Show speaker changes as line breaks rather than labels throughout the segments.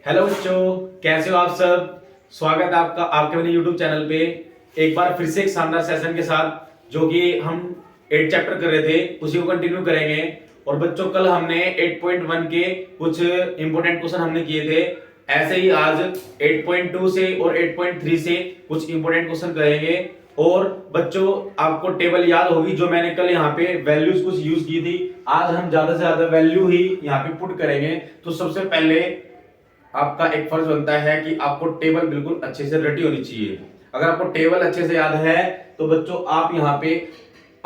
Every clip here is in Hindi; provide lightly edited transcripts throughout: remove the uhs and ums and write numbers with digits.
हेलो बच्चों, कैसे हो आप सब। स्वागत है आपका आपके अपने यूट्यूब चैनल पे एक बार फिर से एक शानदार सेशन के साथ, जो कि हम 8 चैप्टर कर रहे थे उसी को कंटिन्यू करेंगे। और बच्चों, कल हमने 8.1 के कुछ इंपॉर्टेंट क्वेश्चन हमने किए थे। ऐसे ही आज 8.2 से और 8.3 से कुछ इंपॉर्टेंट क्वेश्चन करेंगे। और बच्चों, आपको टेबल याद होगी जो मैंने कल यहाँ पे वैल्यूज कुछ यूज की थी। आज हम ज्यादा से ज्यादा वैल्यू ही यहाँ पे पुट करेंगे। तो सबसे पहले आपका एक फर्ज बनता है कि आपको टेबल बिल्कुल अच्छे से रटी होनी चाहिए। अगर आपको टेबल अच्छे से याद है तो बच्चों आप यहाँ पे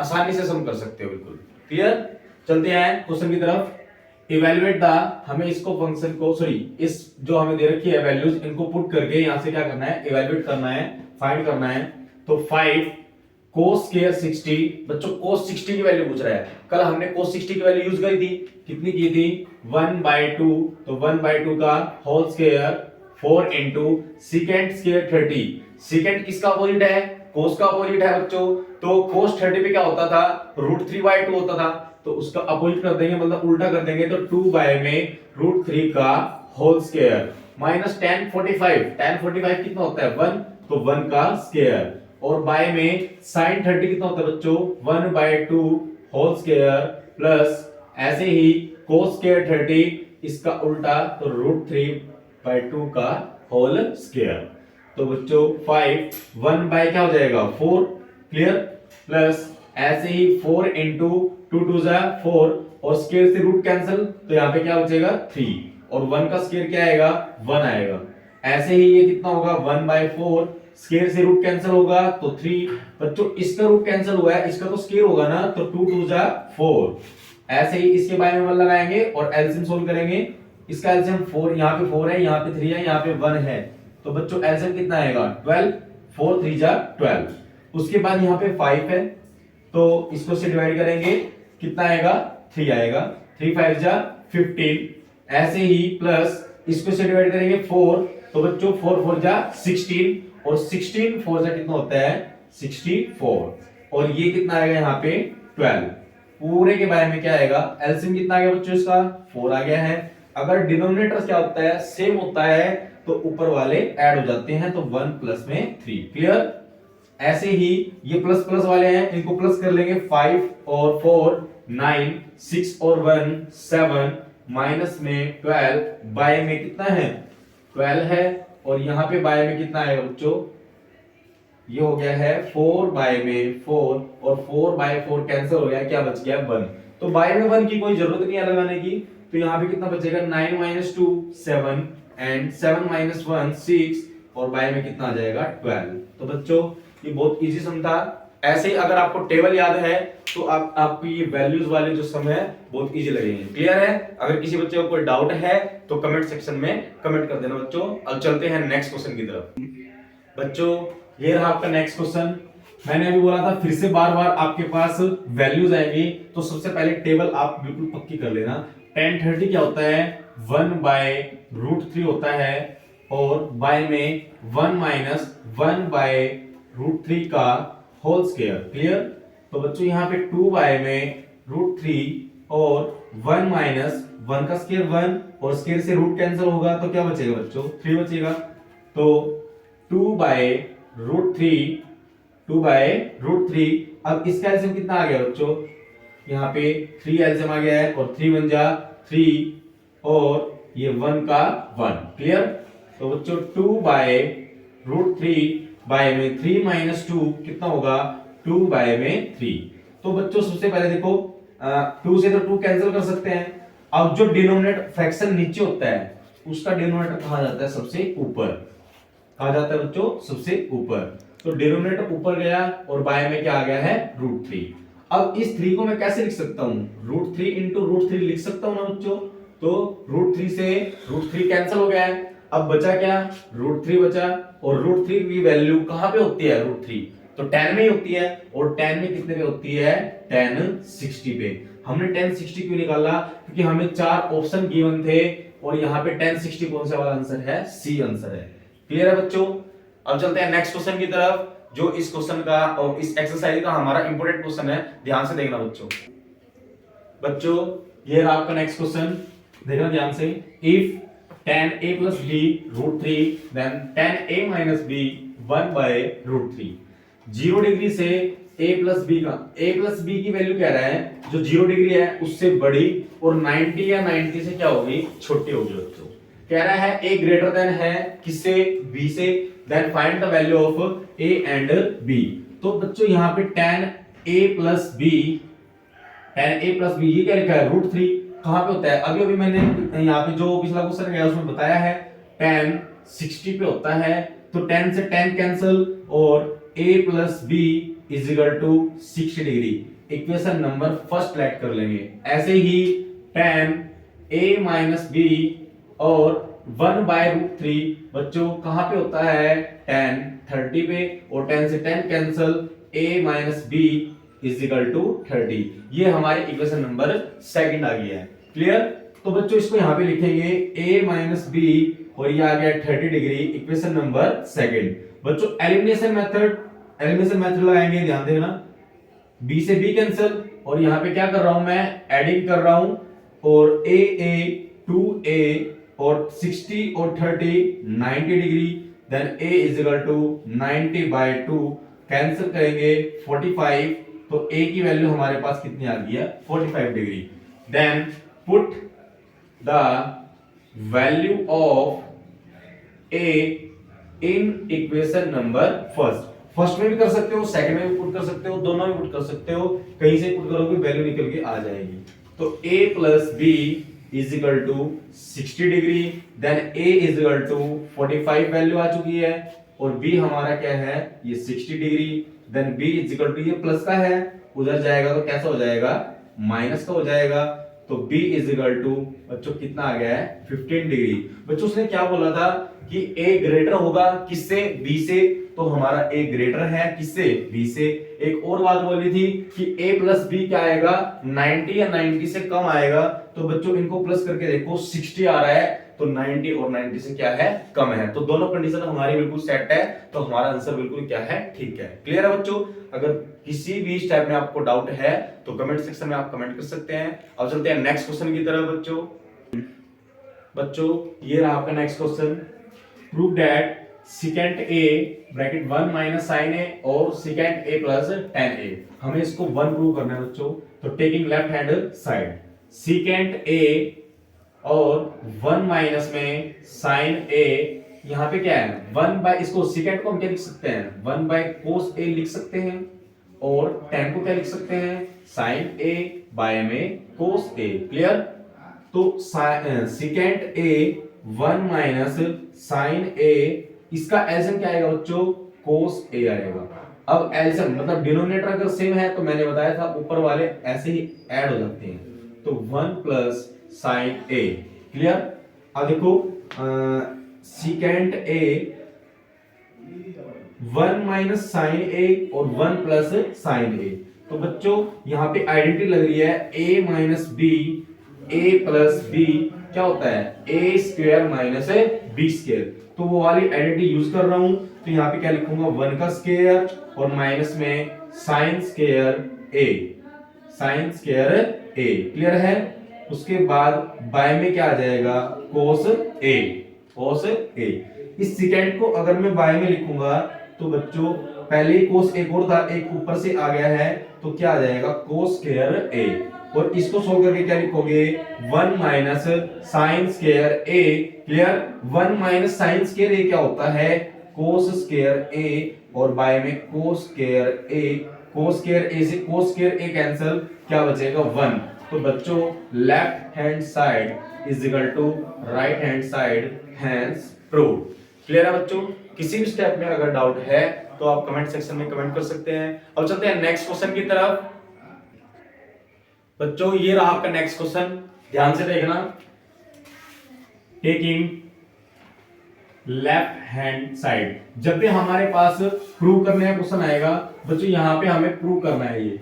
आसानी से सम कर सकते हो। बिल्कुल क्लियर। चलते हैं क्वेश्चन की तरफ। इवेलुएट द, हमें इसको फंक्शन को इस जो हमें दे रखी है वैल्यूज, इनको पुट करके यहाँ से क्या करना है, इवेलुएट करना है, फाइंड करना है। तो 5 cos स्क्वायर 60, बच्चों cos 60 की वैल्यू पूछ रहा है। कल हमने cos 60 की वैल्यू यूज करी थी, कितनी की थी 1/2। तो 1/2 का whole square 4 into second square 30। Second किसका अपोजिट है, cos का अपोजिट है बच्चों। तो cos 30 पे क्या होता था, √3/2 होता था। तो उसका अपोजिट कर देंगे, मतलब उल्टा कर देंगे। तो 2 में √3 का होल स्क्वायर माइनस tan 45 कितना होता है 1, तो 1 का स्क्वायर। और बाय में sin 30 कितना होता है बच्चों 1/2 होल स्क्वायर प्लस ऐसे ही cos स्क्वायर 30 इसका उल्टा, तो √3/2 का होल स्क्वायर। तो बच्चों 5 1 बाय क्या हो जाएगा 4, क्लियर, प्लस ऐसे ही 4 इंटू 2 2 जा 4 और स्क्वायर से रूट कैंसिल, तो यहाँ पे क्या बचेगा 3 और 1 का स्क्वायर क्या आएगा 1 आएगा। ऐसे ही ये कितना होगा 1/4, स्क्वायर से रूट कैंसिल होगा तो 3। बच्चों इसका रूट कैंसिल हुआ है, इसका तो स्क्वायर होगा ना, तो 2 2 जा 4। ऐसे ही इसके बारे में 1 लगाएंगे और एलसीएम सोल्व करेंगे। इसका एलसीएम 4, यहाँ पे 4 है, यहाँ पे 3 है, यहाँ पे 1 है। तो बच्चों एलसीएम कितना आएगा 12, 4 3 जा 12। उसके बाद यहाँ पे 5 है, तो इसको से डिवाइड करेंगे, कितना आएगा 3 आएगा, 3 5 जा 15। ऐसे ही प्लस इसको से डिवाइड करेंगे 4, तो बच्चों 4 4 जा 16 और 16 4 जा कितना होता है 64। और ये कितना आएगा यहाँ पे 12। पूरे के बारे में क्या आएगा, एलसीएम कितना आ गया बच्चों इसका 4 आ गया है। अगर डिनोमिनेटर क्या होता है सेम होता है तो ऊपर वाले ऐड हो जाते हैं, तो 1 प्लस में 3, क्लियर। ऐसे ही ये प्लस प्लस वाले हैं, इनको प्लस कर लेंगे 5 और 4 9, 6 और 1 7, माइनस में 12, बाय में कितना है 12 है। और यहाँ पे बाय में कितना आएगा बच्चों, ये हो गया है 4 बाय में 4 और 4/4 कैंसिल हो गया, क्या बच गया 1। तो बाय में 1 की कोई जरूरत नहीं है लगाने की। तो यहाँ पे कितना बचेगा 9 - 2 7 एंड 7 - 1 6 और बाय में कितना आ जाएगा 12। तो बच्चों ये बहुत इजी सम था। ऐसे ही अगर आपको टेबल याद है तो आपको ये वैल्यूज वाले जो सम है बहुत इजी लगेंगे, क्लियर है। अगर किसी बच्चे को कोई डाउट है तो कमेंट सेक्शन में कमेंट कर देना बच्चों। अब चलते हैं नेक्स्ट क्वेश्चन की तरफ। बच्चों ये रहा आपका नेक्स्ट क्वेश्चन। मैंने अभी बोला था फिर से बार बार आपके पास वैल्यूज आएंगी, तो सबसे पहले टेबल आप बिल्कुल पक्की कर लेना। tan 30 क्या होता है 1/√3 होता है, और बाय में 1 - 1/√3 का होल स्क्वायर, क्लियर। तो बच्चों यहाँ पे 2 बाय में √3 और 1 - 1 का स्क्वायर 1 और स्क्वायर से रूट कैंसिल होगा, तो क्या बचेगा बच्चों 3 बचेगा। तो 2/√3 अब इसका एलसीएम कितना आ गया बच्चों, यहाँ पे 3 एलसीएम आ गया है और 3 1 जा 3 और ये 1 का 1, क्लियर। तो बच्चों 2/√3 बाय में 3 - 2 कितना होगा 2 बाय में 3। तो बच्चों सबसे पहले देखो 2 से तो 2 कैंसिल कर सकते हैं। अब जो डिनोमिनेटर फ्रैक्शन नीचे होता है उसका डिनोमिनेटर कहा जाता है सबसे ऊपर, कहा जाता है बच्चों सबसे ऊपर। तो डिनोमिनेटर ऊपर गया और बाय में क्या आ गया है √3। अब इस 3 को मैं कैसे लिख सकता हूं, √3 इंटू √3 लिख सकता हूं ना बच्चों। तो √3 से √3 कैंसिल हो गया है, अब बचा क्या √3 बचा। और √3 की वैल्यू कहां पे होती है √3, तो tan में ही होती है। और tan में कितने पे होती है tan 60 पे। हमने tan 60 क्यों निकाला, क्योंकि हमें 4 ऑप्शन गिवन थे और यहाँ पे tan 60 कौन सा वाला आंसर है, सी आंसर है, क्लियर है बच्चों। अब चलते हैं नेक्स्ट क्वेश्चन की तरफ, जो इस क्वेश्चन का और इस एक्सरसाइज का हमारा इंपॉर्टेंट क्वेश्चन है। ध्यान से देखना बच्चों। बच्चों ये रहा आपका नेक्स्ट क्वेश्चन, देखना ध्यान से। If tan a plus b root 3 then tan a minus b 1 by root 3। 0 degree से a plus b की वैल्यू कह रहा है जो 0 डिग्री है उससे बड़ी और 90 या 90 से क्या होगी, छोटी होगी बच्चों। कह रहा है a ग्रेटर देन है किससे, b से, then find the value of a and b। तो बच्चों यहाँ पे tan a plus b ये क्या लिखा है, रूट 3। कहां पे होता है, अभी अभी मैंने यहाँ पे जो पिछला क्वेश्चन गया उसमें बताया है tan 60 पे होता है, तो tan से tan कैंसिल और a plus b is equal to 60 degree. Equation number first let कर लेंगे। ऐसे ही tan a minus b और 1 by root 3 बच्चों कहां पे होता है, tan 30 पे, और tan से tan cancel, a minus b is equal to 30। ये हमारी इक्वेशन नंबर सेकंड आ गया है। क्लियर। तो बच्चों इसको यहाँ पे लिखेंगे a माइनस बी और ये आ गया 30 डिग्री, इक्वेशन नंबर सेकंड। बच्चों एलिमिनेशन मेथड लगाएंगे, ध्यान देना। b से b कैंसिल और यहाँ पे क्या कर रहा हूं मैं, एडिंग कर रहा हूं, और a 2a और 60 और 30 90 degree, then a is equal to 90 by 2 cancel करेंगे 45, तो a की वैल्यू हमारे पास कितनी आ गई है, 45 degree. Then put the value of a in equation number first में भी कर सकते हो, सेकंड में भी पुट कर सकते हो, दोनों में पुट कर सकते हो, कहीं से पुट करोगे वैल्यू निकल के आ जाएगी। तो a plus B is equal to 60 degree, then a is equal to 45 value आ चुकी है, और b हमारा क्या है, ये 60 degree, then b is equal to, ये प्लस का है, उधर जाएगा तो कैसा हो जाएगा, माइनस का हो जाएगा, तो b इज इक्वल टू बच्चों कितना आ गया है, 15 डिग्री। बच्चों उसने क्या बोला था कि a ग्रेटर होगा किससे, b से, तो हमारा a ग्रेटर है किससे, b से। एक और बात बोली थी कि a प्लस बी क्या आएगा, 90 या 90 से कम आएगा, तो बच्चों इनको प्लस करके देखो 60 आ रहा है, तो 90 और 90 से क्या है, कम है, तो दोनों कंडीशन हमारी बिल्कुल सेट है, तो हमारा आंसर बिल्कुल क्या है, ठीक है। क्लियर है बच्चों। अगर किसी भी स्टेप में आपको डाउट है तो कमेंट सेक्शन में आप कमेंट कर सकते हैं। अब चलते हैं नेक्स्ट क्वेश्चन की तरफ बच्चों ये रहा आपका next question. Prove that secant a bracket 1 minus sin a और secant a plus tan a। हमें इसको 1 प्रूव करना है बच्चों, तो taking left hand side secant a और 1 माइनस में sin a, यहाँ पे क्या है 1 बाय, इसको secant को हम क्या लिख सकते हैं, 1 बाय cos a लिख सकते हैं, और tan को क्या लिख सकते हैं, sin a बाय में cos a। क्लियर। तो secant a 1 minus sin a, इसका एलसीएम क्या आएगा बच्चों, cos a आएगा। अब एलसीएम मतलब डिनोमिनेटर अगर सेम है तो मैंने बताया था ऊपर वाले ऐसे ही ऐड हो जाते हैं, तो 1 प्लस sin a। क्लियर। अब देखो secant a 1 minus sin a और 1 प्लस sin a, तो बच्चों यहाँ पे आइडेंटिटी लग रही है a minus b, a plus b क्या होता है, a square minus b square, तो वो वाली आइडेंटिटी यूज कर रहा हूं, तो यहाँ पे क्या लिखूंगा 1 का स्क्वायर और माइनस में sin square a, sin square a। Clear है। उसके बाद बाय में क्या आ जाएगा, cos a, cos a। इस सेकेंड को अगर मैं बाय में लिखूंगा तो बच्चों पहले ही cos एक और था, एक ऊपर से आ गया है, तो क्या आ जाएगा cos स्क्वायर a, और इसको सोल्व करके क्या लिखोगे 1 minus sine square a। Clear. 1 minus sine square a क्या होता है, cos स्क्वायर a, और बाय में cos square a, cos square a से cos स्क्वायर a कैंसिल, क्या बचेगा 1। तो बच्चों left hand side is equal to right hand side, hence prove. Clear है बच्चों। किसी भी स्टेप में अगर डाउट है तो आप कमेंट सेक्शन में कमेंट कर सकते हैं। अब चलते हैं नेक्स्ट क्वेश्चन की तरफ बच्चों। ये रहा आपका नेक्स्ट क्वेश्चन, ध्यान से देखना। टेकिंग लेफ्ट हैंड साइड, जब भी हमारे पास प्रूव करने का क्वेश्चन आएगा बच्चों, यहां पे हमें प्रूव करना है, ये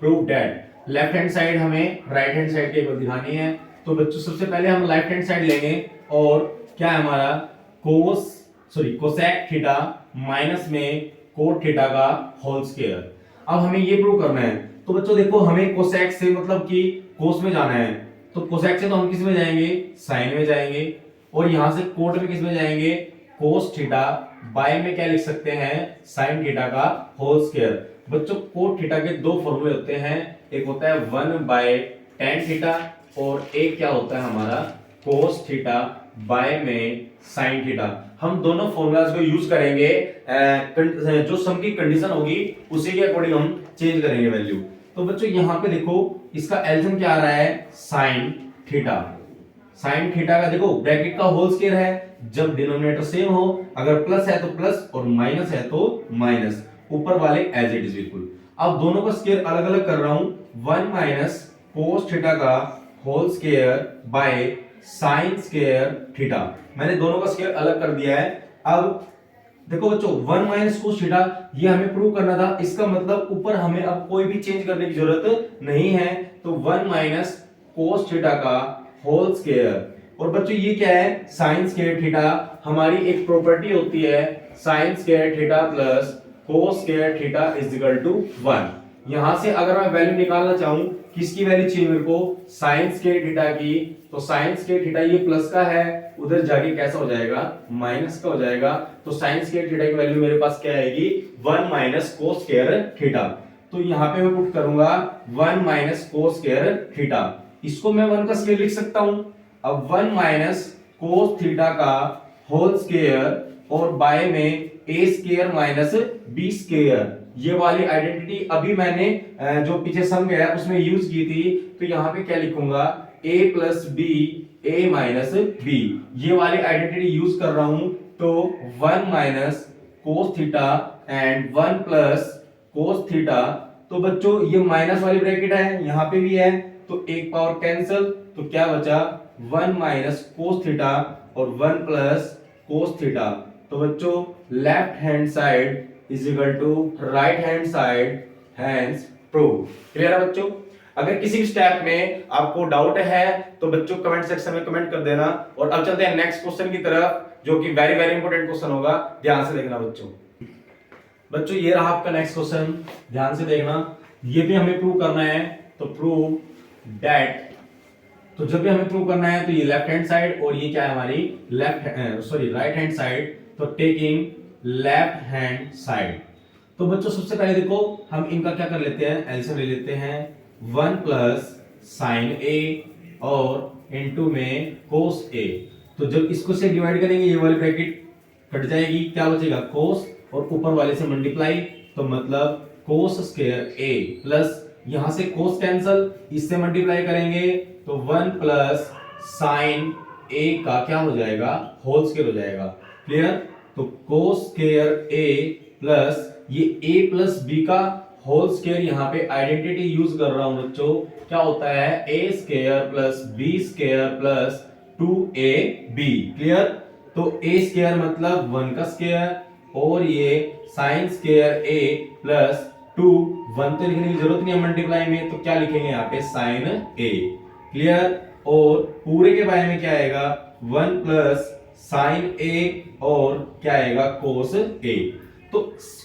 prove that left hand side हमें राइट हैंड साइड के ऊपर दिखानी है। तो बच्चों सबसे पहले हम लेफ्ट हैंड साइड लेंगे, और क्या है हमारा कोसेक थीटा माइनस में कोट थीटा का होल स्क्वायर। अब हमें ये प्रूव करना है, तो बच्चों देखो हमें कोसेक से मतलब कि कोस में जाना है, तो कोसेक से तो हम किस में जाएंगे, साइन में जाएंगे, और यहां से कोट में किस में जाएंगे, कोस थीटा, बाय में क्या लिख सकते हैं, साइन थीटा का होल स्क्वायर। बच्चों कोट थीटा के दो फॉर्मूले होते हैं, एक होता है 1/tan थीटा और एक क्या होता है हमारा कोस थीटा बाय में साइन थीटा। हम दोनों फॉर्मूलाज को यूज करेंगे, जो सम की कंडीशन होगी उसी के अकॉर्डिंग हम चेंज करेंगे वैल्यू। तो बच्चों यहाँ पे देखो इसका एलसीएम क्या आ रहा है, साइन थीटा। साइन थीटा का देखो ब्रैकेट का होल स्क्वायर है, जब डिनोमिनेटर सेम हो, अगर प्लस है तो प्लस और माइनस है तो माइनस, ऊपर वाले एज इट इज बिल्कुल। अब दोनों का स्क्वायर अलग अलग कर रहा हूं, 1 माइनस कोस थीटा का whole square by sine square theta. मैंने दोनों का स्क्वायर अलग कर दिया है। अब देखो बच्चों 1 माइनस कोस थीटा ये हमें प्रूव करना था, इसका मतलब ऊपर हमें अब कोई भी चेंज करने की जरूरत नहीं है, तो 1 माइनस कोस थीटा का होल स्क्वायर। और बच्चों ये क्या है, साइन स्क्वायर थीटा। हमारी एक प्रॉपर्टी होती है sine square theta plus cos square theta is equal to 1। यहां से अगर मैं वैल्यू निकालना चाहूं, किसकी वैल्यू चाहिए मेरे को, साइन स्क्वायर थीटा की, तो साइन स्क्वायर थीटा ये प्लस का है, उधर जाके कैसा हो जाएगा, माइनस का हो जाएगा। तो साइन स्क्वायर थीटा की वैल्यू मेरे पास क्या आएगी, 1 माइनस कोस स्क्वायर थीटा। तो यहां पे मैं पुट करूंगा 1 माइनस कोस स्क्वायर थीटा, इसको मैं 1 का स्क्वायर लिख सकता हूं। अब 1 माइनस कोस थीटा का होल स्क्वायर और बाय में ए स्क्वायर माइनस बी स्क्वायर, ये वाली आइडेंटिटी अभी मैंने जो पीछे सम गया उसमें यूज की थी। तो यहाँ पे क्या लिखूंगा, a plus b a minus b, ये वाली आइडेंटिटी यूज कर रहा हूं। तो 1 minus cos theta and 1 plus cos theta, तो बच्चों ये माइनस वाली ब्रैकेट है, यहाँ पे भी है, तो एक पावर कैंसिल, तो क्या बचा 1 माइनस कोस थीटा और 1 प्लस कोस थीटा। तो बच्चों left hand side is equal to right hand side, hence prove. Clear है बच्चों। अगर किसी भी स्टेप में आपको डाउट है तो बच्चों कमेंट सेक्शन में कमेंट कर देना। और अब चलते हैं नेक्स्ट क्वेश्चन की तरफ, जो कि वेरी वेरी इंपॉर्टेंट क्वेश्चन होगा, ध्यान से देखना बच्चों। बच्चों ये रहा आपका नेक्स्ट क्वेश्चन, ध्यान से देखना। ये भी हमें प्रूव करना है, तो प्रूव दैट, तो जब भी हमें प्रूव करना है तो ये लेफ्ट हैंड साइड और ये क्या है हमारी राइट हैंड साइड, तो टेकिंग लेफ्ट हैंड साइड। तो बच्चों सबसे पहले देखो हम इनका क्या कर लेते हैं, एलसीएम ले लेते हैं, 1 प्लस साइन ए और इनटू में कोस ए। तो जब इसको से डिवाइड करेंगे ये वाली ब्रैकेट कट जाएगी, क्या बचेगा कोस, और ऊपर वाले से मल्टीप्लाई, तो मतलब कोस स्क्वायर ए प्लस यहां से कोस कैंसल, इससे मल्टीप्लाई करेंगे तो 1 प्लस साइन ए का क्या हो जाएगा, होल स्क्वायर हो जाएगा। क्लियर। तो कोस स्क्वायर ए प्लस ये a प्लस बी का होल स्क्वायर, यहाँ पे आइडेंटिटी यूज कर रहा हूं बच्चों, क्या होता है a square plus b square plus 2ab। Clear. तो a स्क्वायर मतलब 1 का स्क्वायर, और ये साइन स्क्वायर a प्लस 2, 1 तो लिखने की जरूरत नहीं है मल्टीप्लाई में, तो क्या लिखेंगे यहाँ पे साइन a। क्लियर। और पूरे के बारे में क्या आएगा, 1 प्लस साइन a और क्या आएगा कोस a। तो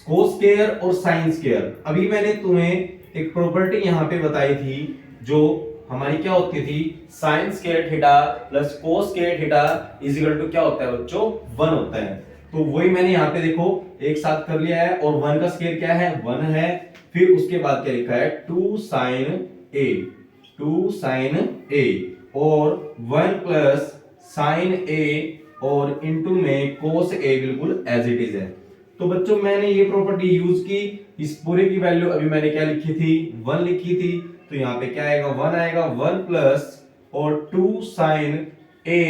कोस स्क्वायर और साइन स्क्वायर, अभी मैंने तुम्हें एक प्रॉपर्टी यहां पे बताई थी, जो हमारी क्या होती थी, sine square theta plus cos square theta is equal to क्या होता है बच्चों, 1 होता है। तो वही मैंने यहाँ पे देखो एक साथ कर लिया है, और 1 का स्क्वायर क्या है, 1 है। फिर उसके बाद क्या लिखा है, 2 साइन ए और 1 प्लस साइन ए और इनटू में कोस ए, बिल्कुल एज इट इज है। तो बच्चों मैंने ये प्रॉपर्टी यूज की, इस पूरे की वैल्यू अभी मैंने क्या लिखी थी, 1 लिखी थी, तो यहाँ पे क्या आएगा, 1 आएगा, 1 प्लस और 2 साइन ए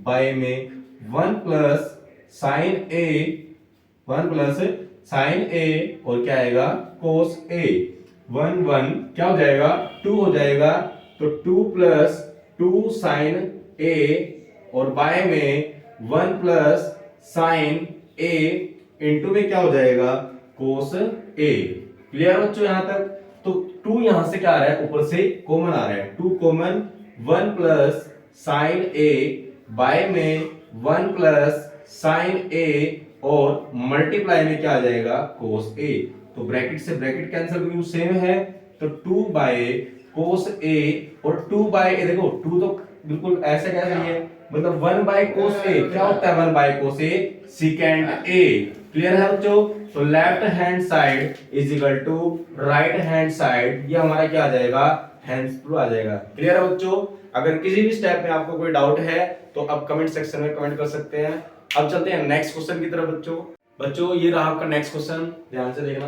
बाय में 1 प्लस साइन ए और क्या आएगा कोस ए, 1 1 क्या हो जाएगा, 2 हो जाएगा, तो 2 प्लस 2 साइन ए और बाय में 1 प्लस साइन ए इनटू में क्या हो जाएगा कोस ए। क्लियर बच्चों यहां तक। तो 2 यहां से क्या आ रहा है, ऊपर से कॉमन आ रहा है, 2 common, 1 plus sign A by में 1 प्लस साइन ए और मल्टीप्लाई में क्या आ जाएगा कोस ए। तो ब्रैकेट से ब्रैकेट कैंसिल, क्योंकि सेम है, तो 2 बाय कोस ए और 2 बाय ए, देखो 2 तो बिल्कुल ऐसे कैसे है, मतलब 1 बाय कोस ए क्या होता है, 1 by cos a second a. Clear है बच्चों? तो left hand side is equal to right hand side, ये हमारा क्या आ जाएगा, हैंड्स प्रूफ आ जाएगा। क्लियर है बच्चों? अगर किसी भी स्टेप में आपको कोई डाउट है तो आप कमेंट सेक्शन में कमेंट कर सकते हैं। अब चलते हैं नेक्स्ट क्वेश्चन की तरफ बच्चों ये रहा आपका नेक्स्ट क्वेश्चन, ध्यान से देखना।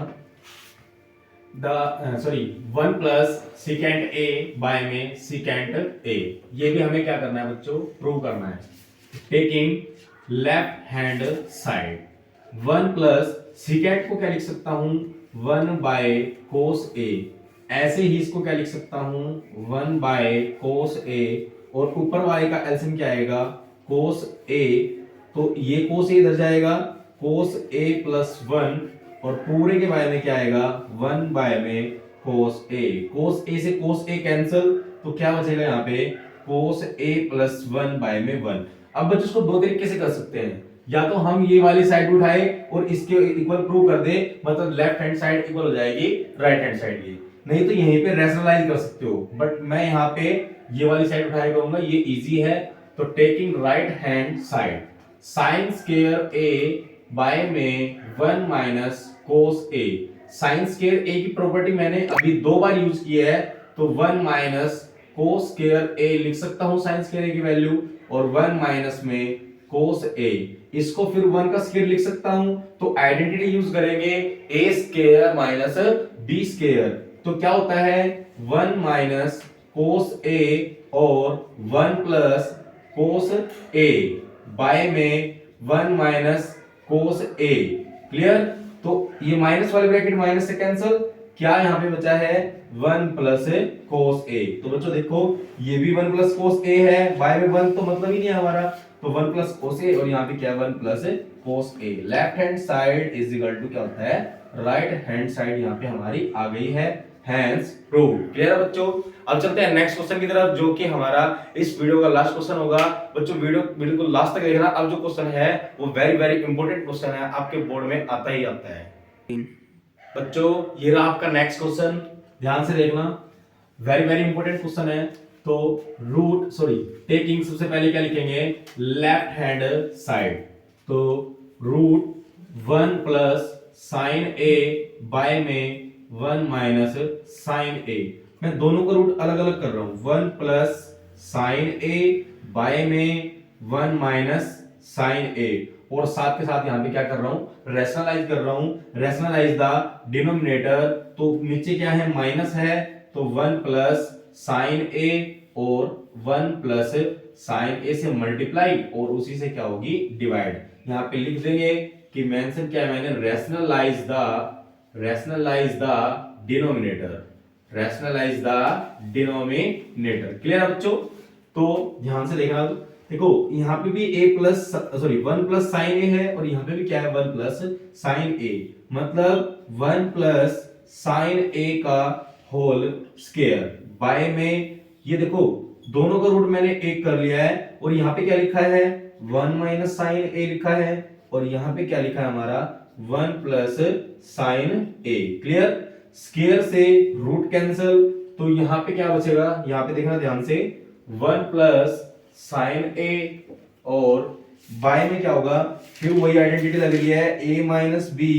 One plus second A by में सेकेंड ए, ये भी हमें क्या करना है बच्चों, प्रूव करना है। Taking left hand side, 1 plus second को क्या लिख सकता हूं, 1 बाय कोस ए, ऐसे ही इसको क्या लिख सकता हूं, 1 बाय कोस ए, और ऊपर वाले का एलसीएम क्या आएगा, कोस ए, तो ये कोस ए इधर जाएगा, कोस ए प्लस 1, और पूरे के बारे में क्या आएगा, 1 बाय में कोस ए, कोस ए से कोस ए कैंसिल, तो क्या बचेगा यहाँ पे, कोस ए प्लस 1 बाय में 1। अब बच्चों इसको दो तरीके से कर सकते हैं, या तो हम ये वाली साइड उठाए और इसके इक्वल प्रूव कर दे, मतलब लेफ्ट हैंड साइड इक्वल हो जाएगी राइट हैंड साइड की, नहीं तो यहीं पे रैशनलाइज कर सकते हो, बट मैं यहाँ पे ये वाली साइड उठाया करूंगा, ये इजी है। तो taking right hand side, sine square A by में 1 minus cos A, sine square A की प्रॉपर्टी मैंने अभी 2 बार यूज की है, तो 1 माइनस कोस स्क्वायर ए लिख सकता हूं साइन स्क्वायर ए की वैल्यू, और 1 माइनस में कोस ए, इसको फिर 1 का स्क्वायर लिख सकता हूं, तो आइडेंटिटी यूज करेंगे ए स्क्वायर माइनस बी स्क्वायर, तो क्या होता है 1 माइनस कोस ए और 1 प्लस कोस ए बाय में 1 माइनस कोस ए। क्लियर? तो ये माइनस वाले ब्रैकेट माइनस से कैंसिल, क्या यहां पे बचा है 1 प्लस कोस ए, तो बच्चों देखो ये भी 1 प्लस कोस ए है, बाय में 1 तो मतलब ही नहीं है हमारा, तो 1 प्लस कोस ए, और यहाँ पे क्या 1 plus cos a, left hand side is equal to क्या होता है, राइट हैंड साइड यहाँ पे हमारी आ गई है, हैंस प्रूव। क्लियर है बच्चों? अब चलते हैं नेक्स्ट क्वेश्चन की तरफ, जो कि हमारा इस वीडियो का लास्ट क्वेश्चन होगा। बच्चों वीडियो बिल्कुल लास्ट तक देखना, अब जो क्वेश्चन है वो वेरी वेरी इंपॉर्टेंट क्वेश्चन है, आपके बोर्ड में आता ही आता है। बच्चों ये रहा आपका नेक्स्ट क्वेश्चन, ध्यान से देखना, वेरी वेरी इंपॉर्टेंट क्वेश्चन है। तो टेकिंग सबसे पहले क्या लिखेंगे, लेफ्ट हैंड साइड, तो root 1 plus sign A by में 1 माइनस साइन ए, मैं दोनों का रूट अलग अलग कर रहा हूं, 1 प्लस साइन ए बाय में 1 माइनस साइन ए, और साथ के साथ यहां पे क्या कर रहा हूं, रैशनलाइज कर रहा हूं, रैशनलाइज द डिनोमिनेटर, तो नीचे क्या है माइनस है, तो 1 प्लस साइन ए और 1 प्लस साइन ए से मल्टीप्लाई, और उसी से क्या होगी डिवाइड, यहां पे लिख देंगे कि मेंशन क्या है, मैंने rationalise the denominator, rationalise the denominator. Clear है बच्चों? तो ध्यान से देखना, देखो यहाँ पे भी वन प्लस साइन ए है, और यहाँ पे भी क्या है 1 प्लस साइन ए, मतलब 1 प्लस साइन ए का होल स्क्वायर बाय में, ये देखो दोनों का रूट मैंने एक कर लिया है, और यहाँ पे क्या लिखा है 1 माइनस साइन ए लिखा है, और यहाँ पे क्या लिखा है हमारा 1 प्लस साइन ए। क्लियर? स्क्वायर से रूट कैंसिल, तो यहाँ पे क्या बचेगा, यहाँ पे देखना ध्यान से, 1 प्लस साइन ए, और बाय में क्या होगा, फिर वही आइडेंटिटी लग रही है a minus b,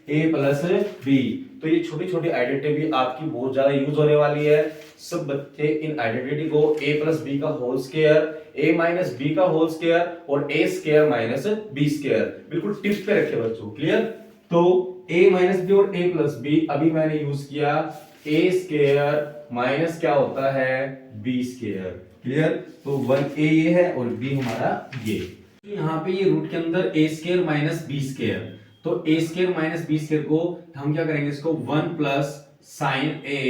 a plus b, तो ये छोटी छोटी आइडेंटिटी आपकी बहुत ज्यादा यूज होने वाली है। सब बच्चे इन आइडेंटिटी को a प्लस बी का whole square, a minus b का होल स्क्वायर, और a square minus b square बिल्कुल टिप्स पे रखे बच्चों। क्लियर? तो a माइनस बी और a प्लस बी, अभी मैंने यूज किया a स्क्वायर माइनस क्या होता है b स्क्वायर। क्लियर? तो 1a ये है और b हमारा ये, यहाँ पे ये रूट के अंदर a square minus b square, तो a square minus b square को हम क्या करेंगे, इसको 1 प्लस साइन a,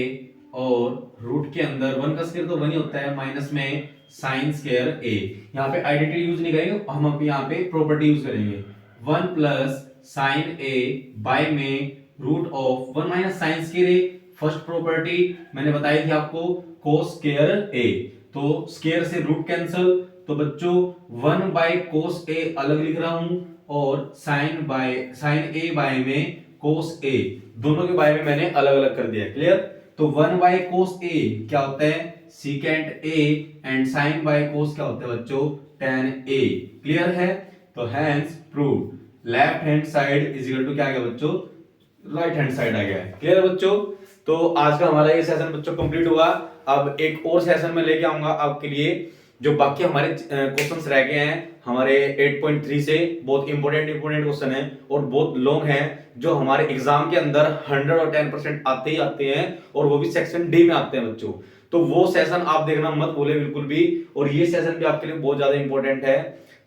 और रूट के अंदर 1 का स्क्वायर तो 1 ही होता है, माइनस में साइन स्क्वायर a, यहाँ पे आइडेंटिटी यूज नहीं करेंगे, हम अब यहाँ पे प्रॉपर्टी यूज करेंगे, 1 प्लस साइन a बाय में root of 1 minus sine square a, first property मैंने बताई थी आपको कोस स्क्वायर a, तो स्क्वायर से रूट कैंसिल, तो बच्चों 1 बाय कोस a अलग लिख रहा हूं, और साइन a बाय में कोस a, दोनों के बाय में मैंने अलग अलग कर दिया। क्लियर?
तो 1 बाय कोस ए क्या होता है secant a and sine by cos क्या होता है बच्चों tan ए। क्लियर है? तो hence prove left hand side is equal to क्या आ गया बच्चों राइट हैंड साइड आ गया है। क्लियर है बच्चों? तो आज का हमारा ये सेशन बच्चों कंप्लीट हुआ। अब एक और सेशन में लेके आऊंगा आपके लिए जो बाकी हमारे क्वेश्चंस रह गए हैं हमारे 8.3 से। बहुत इंपॉर्टेंट क्वेश्चन है और बहुत लॉन्ग है जो हमारे एग्जाम के अंदर 110% आते ही आते हैं और वो भी सेक्शन डी में आते हैं बच्चों। तो वो सेशन आप देखना मत भूले बिल्कुल भी, और ये सेशन भी आपके लिए बहुत ज्यादा इंपॉर्टेंट है।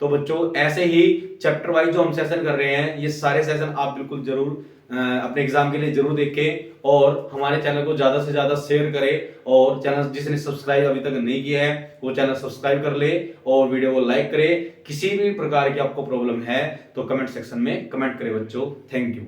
तो बच्चों ऐसे ही चैप्टर वाइज जो हम सेशन कर रहे हैं ये सारे सेशन आप बिल्कुल जरूर अपने एग्जाम के लिए जरूर देखें और हमारे चैनल को ज्यादा से ज्यादा शेयर करें। और चैनल जिसने सब्सक्राइब अभी तक नहीं किया है वो चैनल सब्सक्राइब कर ले और वीडियो को लाइक करे। किसी भी प्रकार की आपको प्रॉब्लम है तो कमेंट सेक्शन में कमेंट करें बच्चों। Thank you.